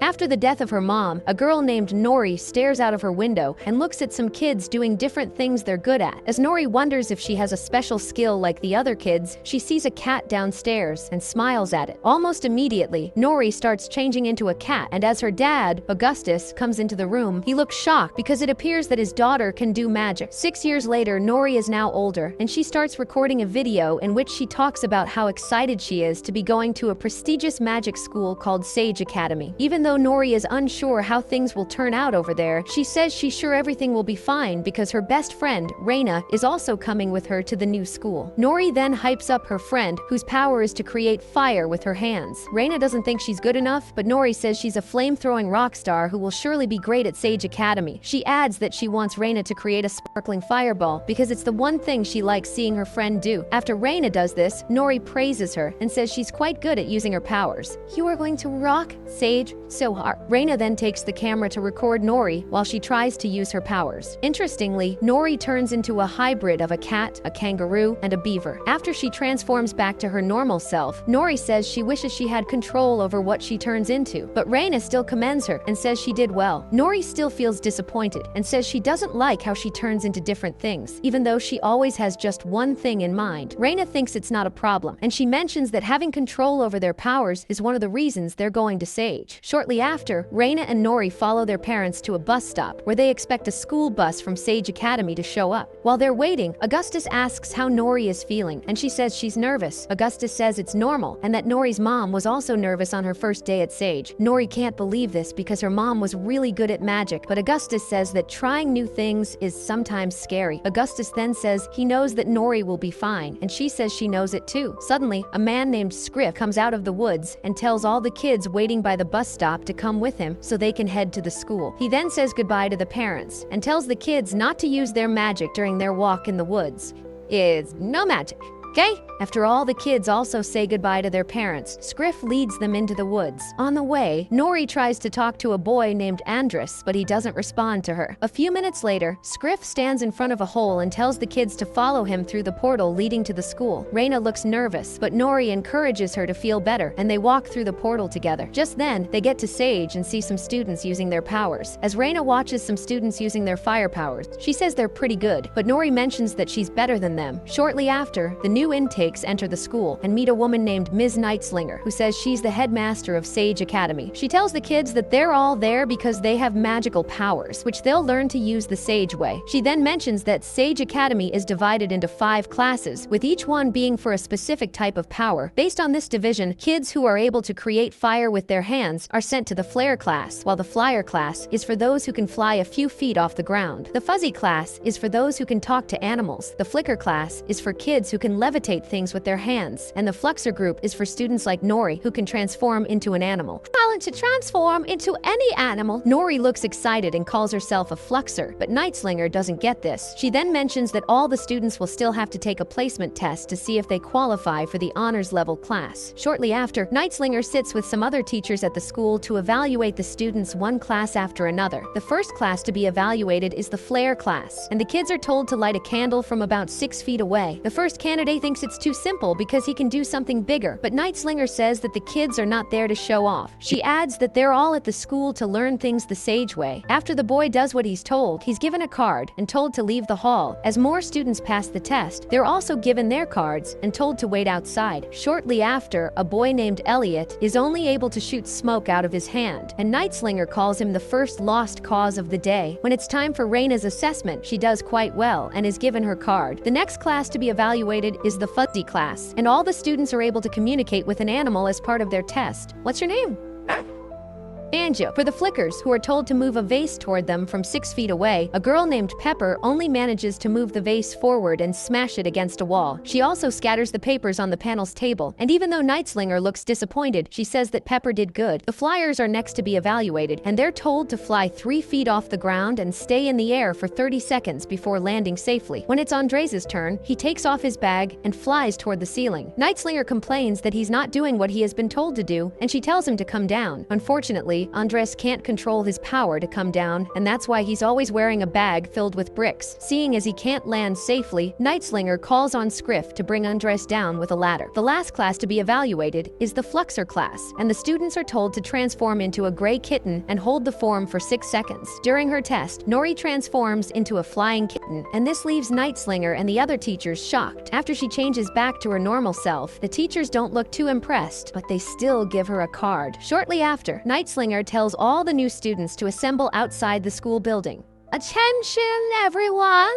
After the death of her mom, a girl named Nori stares out of her window and looks at some kids doing different things they're good at. As Nori wonders if she has a special skill like the other kids, she sees a cat downstairs and smiles at it. Almost immediately, Nori starts changing into a cat, and as her dad, Augustus, comes into the room, he looks shocked because it appears that his daughter can do magic. 6 years later, Nori is now older, and she starts recording a video in which she talks about how excited she is to be going to a prestigious magic school called Sage Academy. Even though Nori is unsure how things will turn out over there, she says she's sure everything will be fine because her best friend, Reina, is also coming with her to the new school. Nori then hypes up her friend, whose power is to create fire with her hands. Reina doesn't think she's good enough, but Nori says she's a flame-throwing rock star who will surely be great at Sage Academy. She adds that she wants Reina to create a sparkling fireball because it's the one thing she likes seeing her friend do. After Reina does this, Nori praises her and says she's quite good at using her powers. "You are going to rock, Sage, so hard." Reina then takes the camera to record Nori while she tries to use her powers. Interestingly, Nori turns into a hybrid of a cat, a kangaroo, and a beaver. After she transforms back to her normal self, Nori says she wishes she had control over what she turns into, but Reina still commends her and says she did well. Nori still feels disappointed and says she doesn't like how she turns into different things, even though she always has just one thing in mind. Reina thinks it's not a problem, and she mentions that having control over their powers is one of the reasons they're going to Sage. Shortly after, Reina and Nori follow their parents to a bus stop where they expect a school bus from Sage Academy to show up. While they're waiting, Augustus asks how Nori is feeling, and she says she's nervous. Augustus says it's normal, and that Nori's mom was also nervous on her first day at Sage. Nori can't believe this because her mom was really good at magic, but Augustus says that trying new things is sometimes scary. Augustus then says he knows that Nori will be fine, and she says she knows it too. Suddenly, a man named Scriff comes out of the woods and tells all the kids waiting by the bus stop to come with him so they can head to the school. He then says goodbye to the parents and tells the kids not to use their magic during their walk in the woods. It's no magic. Okay? After all the kids also say goodbye to their parents, Scriff leads them into the woods. On the way, Nori tries to talk to a boy named Andrus, but he doesn't respond to her. A few minutes later, Scriff stands in front of a hole and tells the kids to follow him through the portal leading to the school. Reina looks nervous, but Nori encourages her to feel better, and they walk through the portal together. Just then, they get to Sage and see some students using their powers. As Reina watches some students using their fire powers, she says they're pretty good, but Nori mentions that she's better than them. Shortly after, the new intakes enter the school and meet a woman named Ms. Nightslinger, who says she's the headmaster of Sage Academy. She tells the kids that they're all there because they have magical powers, which they'll learn to use the Sage way. She then mentions that Sage Academy is divided into 5 classes, with each one being for a specific type of power. Based on this division, kids who are able to create fire with their hands are sent to the Flare class, while the Flyer class is for those who can fly a few feet off the ground. The Fuzzy class is for those who can talk to animals. The Flicker class is for kids who can levitate things with their hands, and the Fluxer group is for students like Nori who can transform into an animal. Talent to transform into any animal. Nori looks excited and calls herself a Fluxer, but Nightslinger doesn't get this. She then mentions that all the students will still have to take a placement test to see if they qualify for the honors level class. Shortly after, Nightslinger sits with some other teachers at the school to evaluate the students one class after another. The first class to be evaluated is the Flare class, and the kids are told to light a candle from about 6 feet away. The first candidate thinks it's too simple because he can do something bigger, but Nightslinger says that the kids are not there to show off. She adds that they're all at the school to learn things the Sage way. After the boy does what he's told, he's given a card and told to leave the hall. As more students pass the test, they're also given their cards and told to wait outside. Shortly after, a boy named Elliot is only able to shoot smoke out of his hand, and Nightslinger calls him the first lost cause of the day. When it's time for Reina's assessment, she does quite well and is given her card. The next class to be evaluated is the Fuzzy class, and all the students are able to communicate with an animal as part of their test. What's your name? Banjo. For the Flickers, who are told to move a vase toward them from 6 feet away, a girl named Pepper only manages to move the vase forward and smash it against a wall. She also scatters the papers on the panel's table, and even though Nightslinger looks disappointed, she says that Pepper did good. The Flyers are next to be evaluated, and they're told to fly 3 feet off the ground and stay in the air for 30 seconds before landing safely. When it's Andres' turn, he takes off his bag and flies toward the ceiling. Nightslinger complains that he's not doing what he has been told to do, and she tells him to come down. Unfortunately, Unfortunately, Andres can't control his power to come down, and that's why he's always wearing a bag filled with bricks. Seeing as he can't land safely, Nightslinger calls on Scriff to bring Andres down with a ladder. The last class to be evaluated is the Fluxer class, and the students are told to transform into a gray kitten and hold the form for 6 seconds. During her test, Nori transforms into a flying kitten, and this leaves Nightslinger and the other teachers shocked. After she changes back to her normal self, the teachers don't look too impressed, but they still give her a card. Shortly after, Nightslinger tells all the new students to assemble outside the school building. Attention, everyone!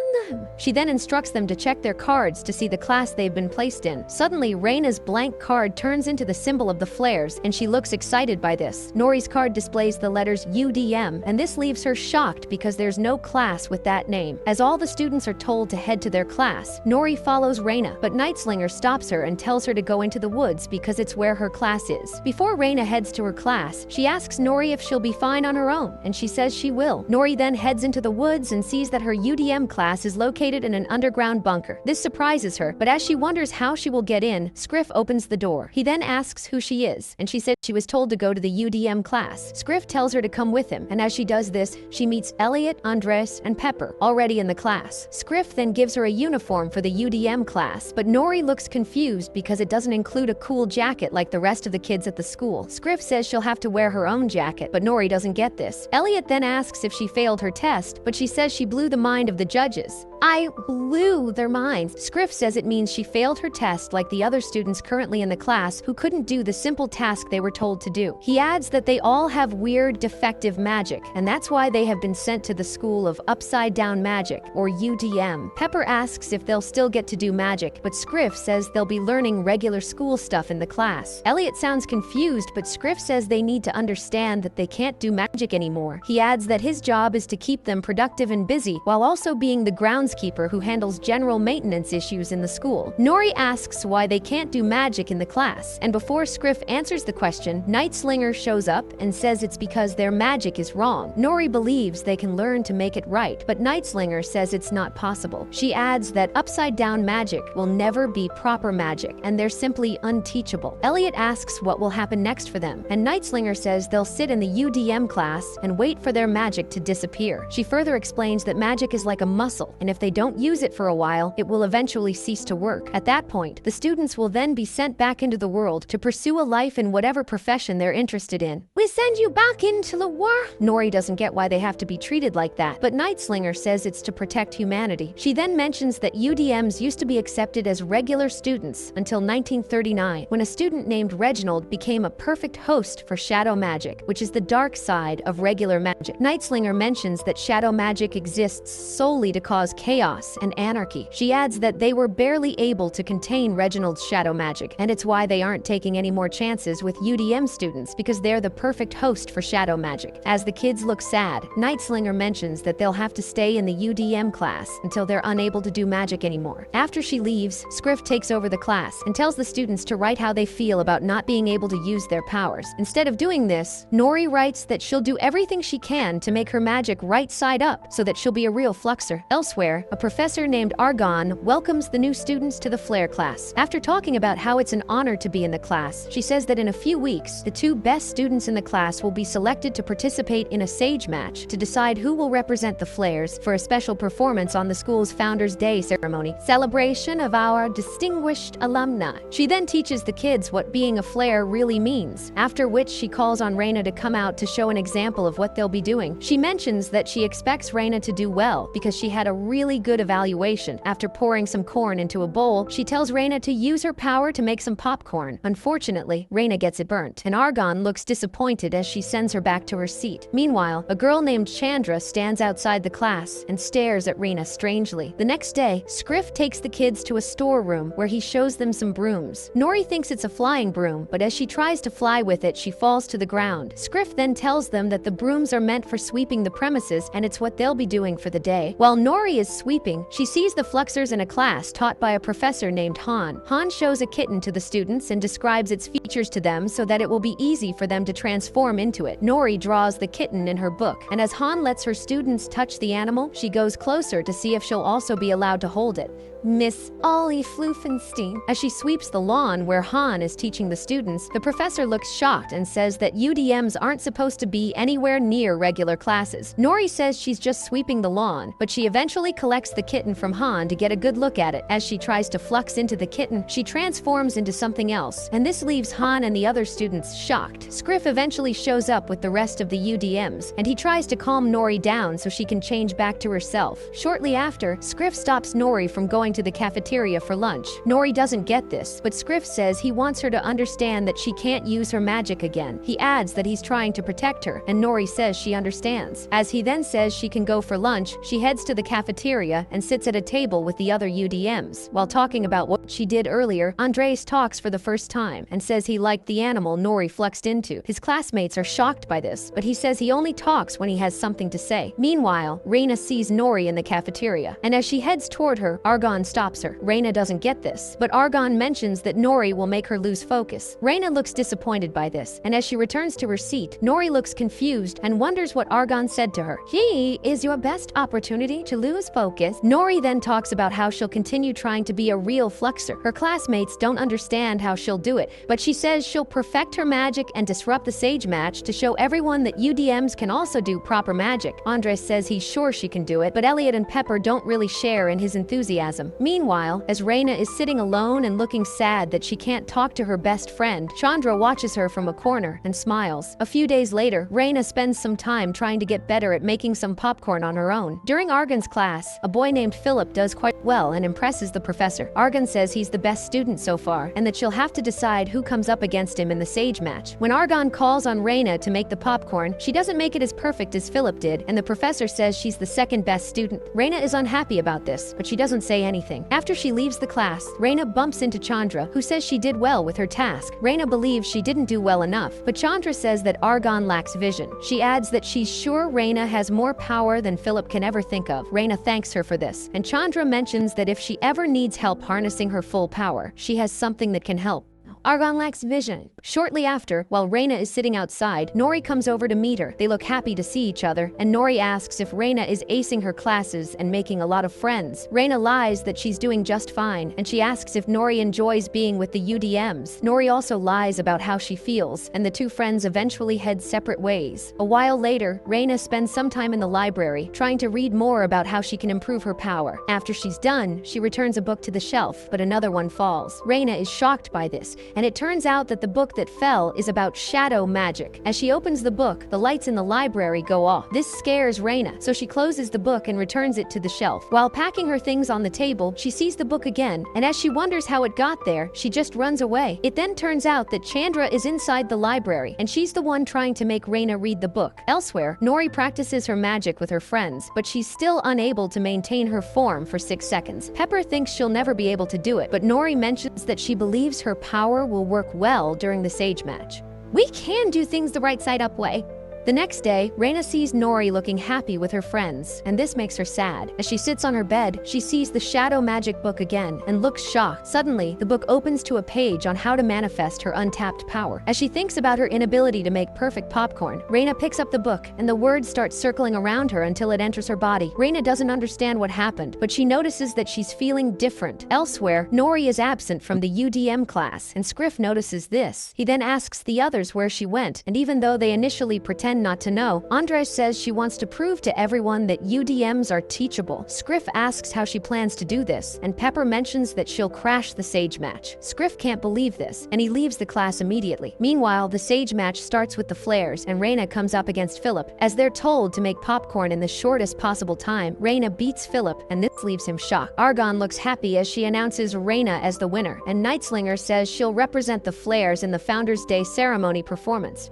She then instructs them to check their cards to see the class they've been placed in. Suddenly, Reina's blank card turns into the symbol of the flares, and she looks excited by this. Nori's card displays the letters UDM, and this leaves her shocked because there's no class with that name. As all the students are told to head to their class, Nori follows Reina, but Nightslinger stops her and tells her to go into the woods because it's where her class is. Before Reina heads to her class, she asks Nori if she'll be fine on her own, and she says she will. Nori then heads into the woods and sees that her UDM class is located in an underground bunker. This surprises her, but as she wonders how she will get in, Scriff opens the door. He then asks who she is, and she said she was told to go to the UDM class. Scriff tells her to come with him, and as she does this, she meets Elliot, Andres, and Pepper, already in the class. Scriff then gives her a uniform for the UDM class, but Nori looks confused because it doesn't include a cool jacket like the rest of the kids at the school. Scriff says she'll have to wear her own jacket, but Nori doesn't get this. Elliot then asks if she failed her test, but she says she blew the mind of the judges. I blew their minds. Scriff says it means she failed her test like the other students currently in the class who couldn't do the simple task they were told to do. He adds that they all have weird, defective magic, and that's why they have been sent to the School of Upside Down Magic, or UDM. Pepper asks if they'll still get to do magic, but Scriff says they'll be learning regular school stuff in the class. Elliot sounds confused, but Scriff says they need to understand that they can't do magic anymore. He adds that his job is to keep them productive and busy, while also being the groundskeeper who handles general maintenance issues in the school. Nori asks why they can't do magic in the class, and before Scriff answers the question, Nightslinger shows up and says it's because their magic is wrong. Nori believes they can learn to make it right, but Nightslinger says it's not possible. She adds that upside-down magic will never be proper magic, and they're simply unteachable. Elliot asks what will happen next for them, and Nightslinger says they'll sit in the UDM class and wait for their magic to disappear. She further explains that magic is like a muscle, and if they don't use it for a while, it will eventually cease to work. At that point, the students will then be sent back into the world to pursue a life in whatever profession they're interested in. We send you back into the war? Nori doesn't get why they have to be treated like that, but Nightslinger says it's to protect humanity. She then mentions that UDMs used to be accepted as regular students until 1939, when a student named Reginald became a perfect host for shadow magic, which is the dark side of regular magic. Nightslinger mentions that shadow magic exists solely to cause chaos and anarchy. She adds that they were barely able to contain Reginald's shadow magic, and it's why they aren't taking any more chances with UDM students, because they're the perfect host for shadow magic. As the kids look sad, Nightslinger mentions that they'll have to stay in the UDM class until they're unable to do magic anymore. After she leaves, Scriff takes over the class and tells the students to write how they feel about not being able to use their powers. Instead of doing this, Nori writes that she'll do everything she can to make her magic right side up so that she'll be a real fluxer. Elsewhere, a professor named Argon welcomes the new students to the Flare class. After talking about how it's an honor to be in the class, she says that in a few weeks, the 2 best students in the class will be selected to participate in a sage match to decide who will represent the Flares for a special performance on the school's Founders Day ceremony, celebration of our distinguished alumni. She then teaches the kids what being a Flare really means, after which she calls on Reina to come out to show an example of what they'll be doing. She mentions that she expects Reina to do well because she had a really good evaluation. After pouring some corn into a bowl, she tells Reina to use her power to make some popcorn. Unfortunately, Reina gets it burnt, and Argon looks disappointed as she sends her back to her seat. Meanwhile, a girl named Chandra stands outside the class and stares at Reina strangely. The next day, Scriff takes the kids to a storeroom where he shows them some brooms. Nori thinks it's a flying broom, but as she tries to fly with it, she falls to the ground. Scriff then tells them that the brooms are meant for sweeping the premises, and it's what they'll be doing for the day. While Nori is sweeping, she sees the Fluxers in a class taught by a professor named Han. Han shows a kitten to the students and describes its features to them so that it will be easy for them to transform into it. Nori draws the kitten in her book, and as Han lets her students touch the animal, she goes closer to see if she'll also be allowed to hold it. Miss Ollie Fluffenstein. As she sweeps the lawn where Han is teaching the students, the professor looks shocked and says that UDMs aren't supposed to be anywhere near regular classes. Nori says she's just sweeping the lawn, but she eventually collects the kitten from Han to get a good look at it. As she tries to flux into the kitten, she transforms into something else, and this leaves Han and the other students shocked. Scriff eventually shows up with the rest of the UDMs, and he tries to calm Nori down so she can change back to herself. Shortly after, Scriff stops Nori from going to the cafeteria for lunch. Nori doesn't get this, but Scriff says he wants her to understand that she can't use her magic again. He adds that he's trying to protect her, and Nori says she understands. As he then says she can go for lunch, she heads to the cafeteria and sits at a table with the other UDMs. While talking about what she did earlier, Andres talks for the first time and says he liked the animal Nori fluxed into. His classmates are shocked by this, but he says he only talks when he has something to say. Meanwhile, Reina sees Nori in the cafeteria, and as she heads toward her, Argon stops her. Reina doesn't get this, but Argon mentions that Nori will make her lose focus. Reina looks disappointed by this, and as she returns to her seat, Nori looks confused and wonders what Argon said to her. He is your best opportunity to lose focus. Nori then talks about how she'll continue trying to be a real fluxer. Her classmates don't understand how she'll do it, but she says she'll perfect her magic and disrupt the Sage match to show everyone that UDMs can also do proper magic. Andres says he's sure she can do it, but Elliot and Pepper don't really share in his enthusiasm. Meanwhile, as Reina is sitting alone and looking sad that she can't talk to her best friend, Chandra watches her from a corner and smiles. A few days later, Reina spends some time trying to get better at making some popcorn on her own. During Argon's class, a boy named Philip does quite well and impresses the professor. Argon says he's the best student so far, and that she'll have to decide who comes up against him in the Sage match. When Argon calls on Reina to make the popcorn, she doesn't make it as perfect as Philip did, and the professor says she's the second best student. Reina is unhappy about this, but she doesn't say anything. After she leaves the class, Reina bumps into Chandra, who says she did well with her task. Reina believes she didn't do well enough, but Chandra says that Argon lacks vision. She adds that she's sure Reina has more power than Philip can ever think of. Reina thanks her for this, and Chandra mentions that if she ever needs help harnessing her full power, she has something that can help. Argon lacks vision. Shortly after, while Reina is sitting outside, Nori comes over to meet her. They look happy to see each other, and Nori asks if Reina is acing her classes and making a lot of friends. Reina lies that she's doing just fine, and she asks if Nori enjoys being with the UDMs. Nori also lies about how she feels, and the two friends eventually head separate ways. A while later, Reina spends some time in the library, trying to read more about how she can improve her power. After she's done, she returns a book to the shelf, but another one falls. Reina is shocked by this, and it turns out that the book that fell is about shadow magic. As she opens the book, the lights in the library go off. This scares Reina, so she closes the book and returns it to the shelf. While packing her things on the table, she sees the book again, and as she wonders how it got there, she just runs away. It then turns out that Chandra is inside the library, and she's the one trying to make Reina read the book. Elsewhere, Nori practices her magic with her friends, but she's still unable to maintain her form for 6 seconds. Pepper thinks she'll never be able to do it, but Nori mentions that she believes her power will work well during the Sage match. We can do things the right side up way. The next day, Reina sees Nori looking happy with her friends, and this makes her sad. As she sits on her bed, she sees the shadow magic book again and looks shocked. Suddenly, the book opens to a page on how to manifest her untapped power. As she thinks about her inability to make perfect popcorn, Reina picks up the book, and the words start circling around her until it enters her body. Reina doesn't understand what happened, but she notices that she's feeling different. Elsewhere, Nori is absent from the UDM class, and Scriff notices this. He then asks the others where she went, and even though they initially pretend not to know, Andres says she wants to prove to everyone that UDMs are teachable. Scriff asks how she plans to do this, and Pepper mentions that she'll crash the Sage match. Scriff can't believe this, and he leaves the class immediately. Meanwhile, the Sage match starts with the flares, and Reina comes up against Philip. As they're told to make popcorn in the shortest possible time, Reina beats Philip, and this leaves him shocked. Argon looks happy as she announces Reina as the winner, and Nightslinger says she'll represent the flares in the Founders' Day ceremony performance.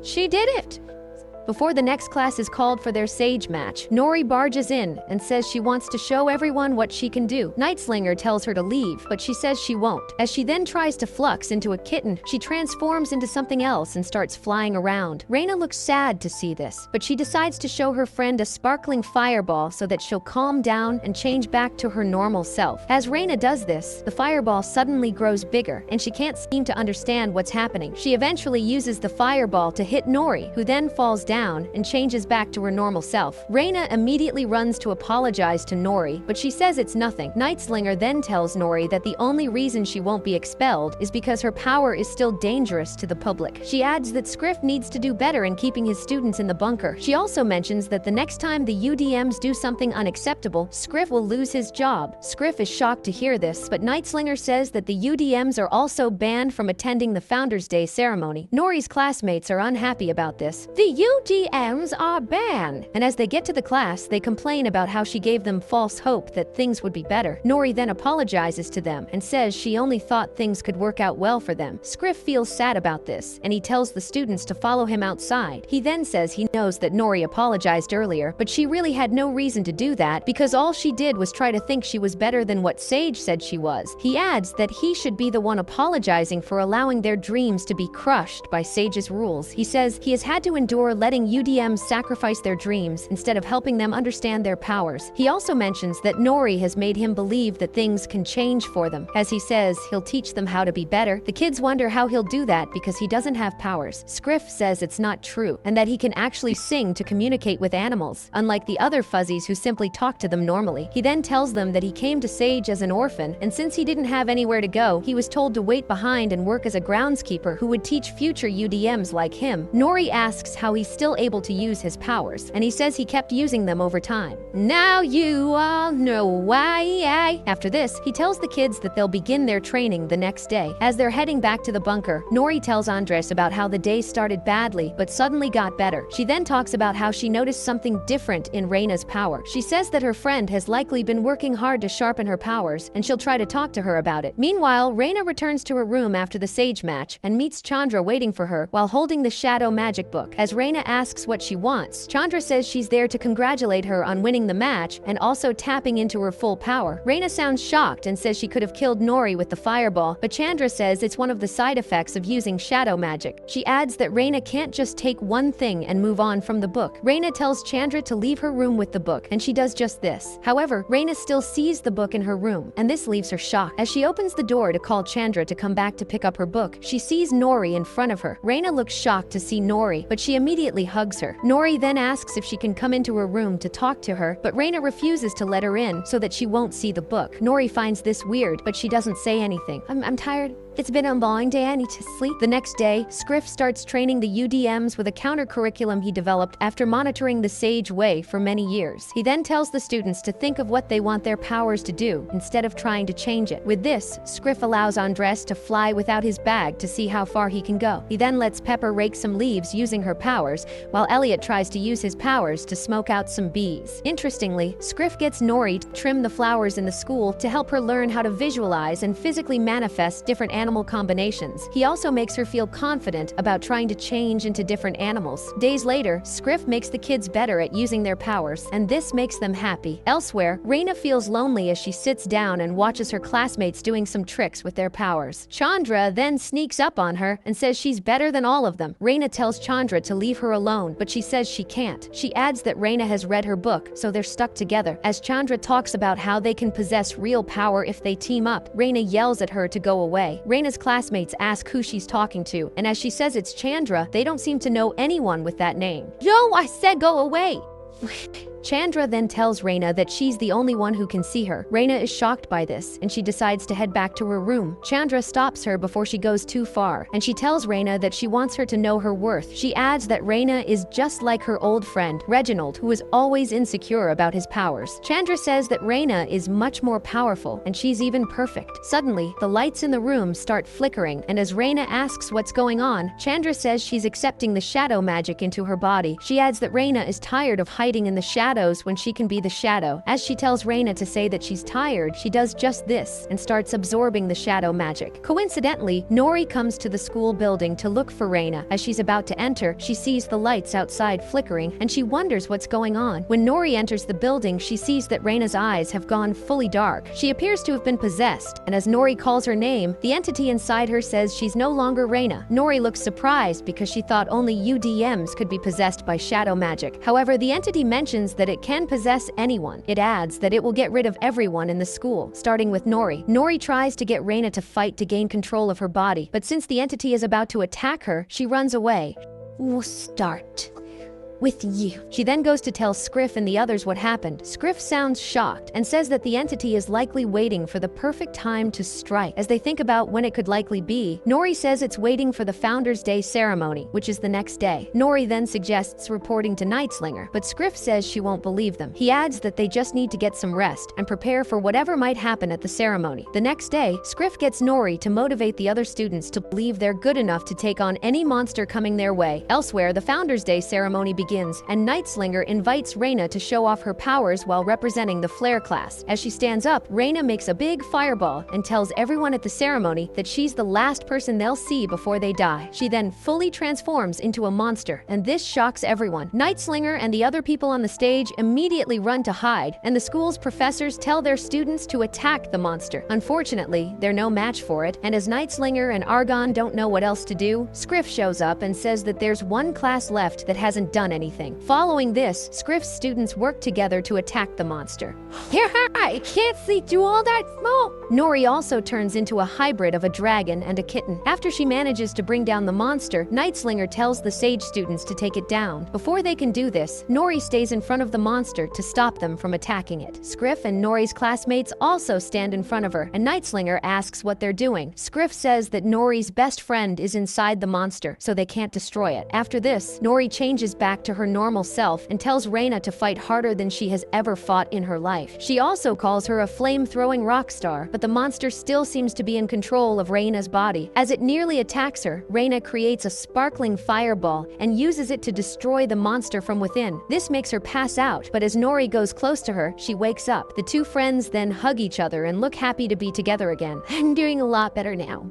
She did it! Before the next class is called for their sage match, Nori barges in and says she wants to show everyone what she can do. Nightslinger tells her to leave, but she says she won't. As she then tries to flux into a kitten, she transforms into something else and starts flying around. Reina looks sad to see this, but she decides to show her friend a sparkling fireball so that she'll calm down and change back to her normal self. As Reina does this, the fireball suddenly grows bigger, and she can't seem to understand what's happening. She eventually uses the fireball to hit Nori, who then falls down and changes back to her normal self. Reina immediately runs to apologize to Nori, but she says it's nothing. Nightslinger then tells Nori that the only reason she won't be expelled is because her power is still dangerous to the public. She adds that Scriff needs to do better in keeping his students in the bunker. She also mentions that the next time the UDMs do something unacceptable, Scriff will lose his job. Scriff is shocked to hear this, but Nightslinger says that the UDMs are also banned from attending the Founders' Day ceremony. Nori's classmates are unhappy about this. The UDMs are banned! And as they get to the class, they complain about how she gave them false hope that things would be better. Nori then apologizes to them and says she only thought things could work out well for them. Scriff feels sad about this, and he tells the students to follow him outside. He then says he knows that Nori apologized earlier, but she really had no reason to do that because all she did was try to think she was better than what Sage said she was. He adds that he should be the one apologizing for allowing their dreams to be crushed by Sage's rules. He says he has had to endure letting UDMs sacrifice their dreams instead of helping them understand their powers. He also mentions that Nori has made him believe that things can change for them. As he says he'll teach them how to be better, the kids wonder how he'll do that because he doesn't have powers. Scriff says it's not true and that he can actually sing to communicate with animals, unlike the other fuzzies who simply talk to them normally. He then tells them that he came to Sage as an orphan, and since he didn't have anywhere to go, he was told to wait behind and work as a groundskeeper who would teach future UDMs like him. Nori asks how he's still able to use his powers, and he says he kept using them over time. Now you all know why. After this, he tells the kids that they'll begin their training the next day. As they're heading back to the bunker, Nori tells Andres about how the day started badly, but suddenly got better. She then talks about how she noticed something different in Reina's power. She says that her friend has likely been working hard to sharpen her powers, and she'll try to talk to her about it. Meanwhile, Reina returns to her room after the Sage match and meets Chandra waiting for her while holding the shadow magic book. As Reina asks what she wants, Chandra says she's there to congratulate her on winning the match and also tapping into her full power. Reina sounds shocked and says she could have killed Nori with the fireball, but Chandra says it's one of the side effects of using shadow magic. She adds that Reina can't just take one thing and move on from the book. Reina tells Chandra to leave her room with the book, and she does just this. However, Reina still sees the book in her room, and this leaves her shocked. As she opens the door to call Chandra to come back to pick up her book, she sees Nori in front of her. Reina looks shocked to see Nori, but she immediately hugs her. Nori then asks if she can come into her room to talk to her, but Reina refuses to let her in so that she won't see the book. Nori finds this weird, but she doesn't say anything. I'm tired. It's been a long day, I need to sleep. The next day, Scriff starts training the UDMs with a counter-curriculum he developed after monitoring the Sage Way for many years. He then tells the students to think of what they want their powers to do, instead of trying to change it. With this, Scriff allows Andres to fly without his bag to see how far he can go. He then lets Pepper rake some leaves using her powers, while Elliot tries to use his powers to smoke out some bees. Interestingly, Scriff gets Nori to trim the flowers in the school to help her learn how to visualize and physically manifest different animal combinations. He also makes her feel confident about trying to change into different animals. Days later, Scriff makes the kids better at using their powers, and this makes them happy. Elsewhere, Reina feels lonely as she sits down and watches her classmates doing some tricks with their powers. Chandra then sneaks up on her and says she's better than all of them. Reina tells Chandra to leave her alone, but she says she can't. She adds that Reina has read her book, so they're stuck together. As Chandra talks about how they can possess real power if they team up, Reina yells at her to go away. Reina's classmates ask who she's talking to, and as she says it's Chandra, they don't seem to know anyone with that name. Yo, I said go away! Chandra then tells Reina that she's the only one who can see her. Reina is shocked by this, and she decides to head back to her room. Chandra stops her before she goes too far, and she tells Reina that she wants her to know her worth. She adds that Reina is just like her old friend, Reginald, who is always insecure about his powers. Chandra says that Reina is much more powerful, and she's even perfect. Suddenly, the lights in the room start flickering, and as Reina asks what's going on, Chandra says she's accepting the shadow magic into her body. She adds that Reina is tired of hiding in the shadows shadows when she can be the shadow. As she tells Reina to say that she's tired, she does just this and starts absorbing the shadow magic. Coincidentally, Nori comes to the school building to look for Reina. As she's about to enter, she sees the lights outside flickering and she wonders what's going on. When Nori enters the building, she sees that Reina's eyes have gone fully dark. She appears to have been possessed, and as Nori calls her name, the entity inside her says she's no longer Reina. Nori looks surprised because she thought only UDMs could be possessed by shadow magic. However, the entity mentions that it can possess anyone. It adds that it will get rid of everyone in the school, starting with Nori. Nori tries to get Reina to fight to gain control of her body, but since the entity is about to attack her, she runs away. We'll start with you. She then goes to tell Scriff and the others what happened. Scriff sounds shocked and says that the entity is likely waiting for the perfect time to strike. As they think about when it could likely be, Nori says it's waiting for the Founders' Day ceremony, which is the next day. Nori then suggests reporting to Nightslinger, but Scriff says she won't believe them. He adds that they just need to get some rest and prepare for whatever might happen at the ceremony. The next day, Scriff gets Nori to motivate the other students to believe they're good enough to take on any monster coming their way. Elsewhere, the Founders' Day ceremony begins, and Nightslinger invites Reina to show off her powers while representing the Flare class. As she stands up, Reina makes a big fireball and tells everyone at the ceremony that she's the last person they'll see before they die. She then fully transforms into a monster, and this shocks everyone. Nightslinger and the other people on the stage immediately run to hide, and the school's professors tell their students to attack the monster. Unfortunately, they're no match for it, and as Nightslinger and Argon don't know what else to do, Scriff shows up and says that there's one class left that hasn't done anything. Following this, Scriff's students work together to attack the monster. I can't see through all that smoke! Nori also turns into a hybrid of a dragon and a kitten. After she manages to bring down the monster, Nightslinger tells the Sage students to take it down. Before they can do this, Nori stays in front of the monster to stop them from attacking it. Scriff and Nori's classmates also stand in front of her, and Nightslinger asks what they're doing. Scriff says that Nori's best friend is inside the monster, so they can't destroy it. After this, Nori changes back to her normal self and tells Reina to fight harder than she has ever fought in her life. She also calls her a flame-throwing rock star, but the monster still seems to be in control of Reina's body. As it nearly attacks her, Reina creates a sparkling fireball and uses it to destroy the monster from within. This makes her pass out, but as Nori goes close to her, she wakes up. The two friends then hug each other and look happy to be together again. I'm doing a lot better now.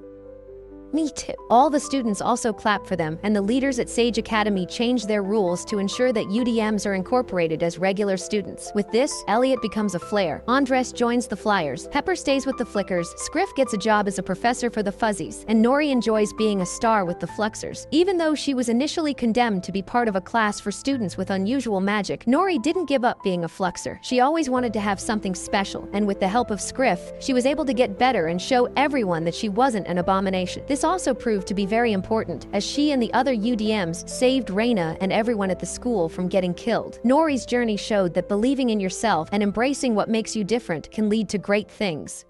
Me too. All the students also clap for them, and the leaders at Sage Academy change their rules to ensure that UDMs are incorporated as regular students. With this, Elliot becomes a Flare. Andres joins the Flyers. Pepper stays with the Flickers. Scriff gets a job as a professor for the Fuzzies, and Nori enjoys being a star with the Fluxers. Even though she was initially condemned to be part of a class for students with unusual magic, Nori didn't give up being a Fluxer. She always wanted to have something special, and with the help of Scriff, she was able to get better and show everyone that she wasn't an abomination. This also proved to be very important, as she and the other UDMs saved Reina and everyone at the school from getting killed. Nori's journey showed that believing in yourself and embracing what makes you different can lead to great things.